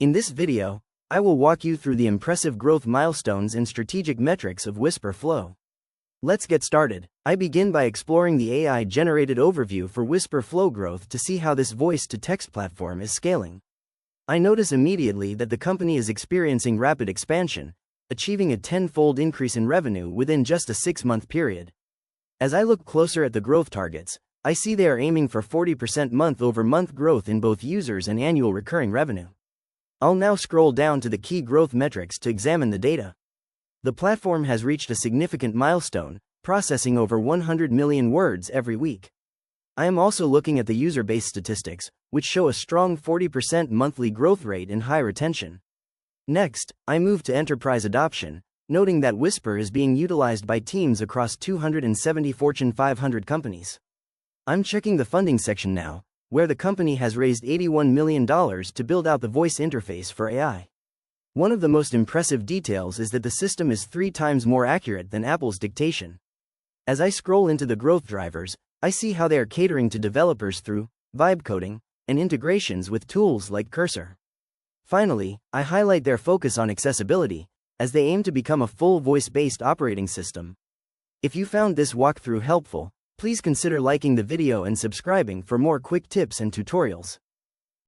In this video, I will walk you through the impressive growth milestones and strategic metrics of Wispr Flow. Let's get started. I begin by exploring the AI-generated overview for Wispr Flow growth to see how this voice-to-text platform is scaling. I notice immediately that the company is experiencing rapid expansion, achieving a 10-fold increase in revenue within just a 6-month period. As I look closer at the growth targets, I see they are aiming for 40% month-over-month growth in both users and annual recurring revenue. I'll now scroll down to the key growth metrics to examine the data. The platform has reached a significant milestone, processing over 100 million words every week. I am also looking at the user base statistics, which show a strong 40% monthly growth rate and high retention. Next, I move to enterprise adoption, noting that Wispr is being utilized by teams across 270 Fortune 500 companies. I'm checking the funding section now, where the company has raised $81 million to build out the voice interface for AI. One of the most impressive details is that the system is 3 times more accurate than Apple's dictation. As I scroll into the growth drivers, I see how they are catering to developers through vibe coding and integrations with tools like Cursor. Finally, I highlight their focus on accessibility, as they aim to become a full voice-based operating system. If you found this walkthrough helpful, please consider liking the video and subscribing for more quick tips and tutorials.